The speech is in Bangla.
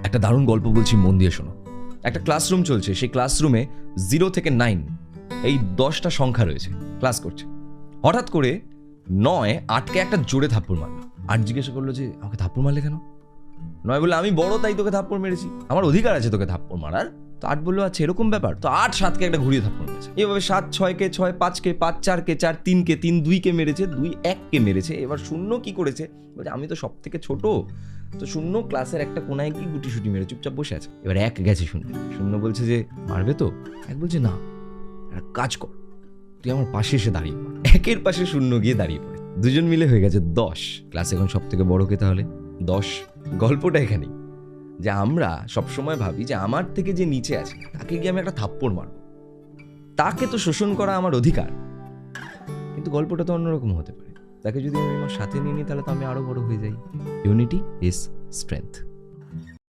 একটা দারুণ গল্প বলছি, মন দিয়ে শোনো। একটা ক্লাসরুম চলছে, সেই ক্লাসরুমে 0 থেকে 9 এই 10টা সংখ্যা রয়েছে, ক্লাস করছে। হঠাৎ করে 9 8কে একটা জোরে থাপ্পড় মারলো। 8 জিজ্ঞাসা করলো যে আমাকে থাপ্পড় মারলে কেন? 9 বললো আমি বড় তাই তোকে থাপ্পড় মেরেছি, আমার অধিকার আছে তোকে থাপ্পড় মারার। তো 8 বললো আচ্ছা এরকম ব্যাপার। তো 8 7কে একটা ঘুরিয়ে থাপ্পড় মেরেছে। এভাবে 7 6কে 6, 5কে 5, 4কে 4, 3কে 3, 2কে মেরেছে, 2 1কে মেরেছে। এবার শূন্য কি করেছে, বলছে আমি তো সব থেকে ছোট, তো শূন্য ক্লাসের একটা কোনায় কি গুটি সুটি মেরে চুপচাপ বসে আছে। এবার 1 গেছে শুনতে, শূন্য বলছে যে মারবে তো? 1 বলছে না, একটা কাজ কর, তুই আমার পাশে এসে দাঁড়িয়ে পড়। 1-এর পাশে শূন্য গিয়ে দাঁড়িয়ে পড়ে, দুজন মিলে হয়ে গেছে 10। ক্লাস এখন সব থেকে বড় কে তাহলে? 10। গল্পটা এখানেই, যে আমরা সবসময় ভাবি যে আমার থেকে যে নিচে আছে তাকে গিয়ে আমি একটা থাপ্পড় মারবো, তাকে তো শোষণ করা আমার অধিকার। কিন্তু গল্পটা তো অন্যরকম হতে পারে, তাকে যদি আমি আমার সাথে নিয়ে নিই তাহলে তো আমি আরো বড় হয়ে যাই। Unity is strength.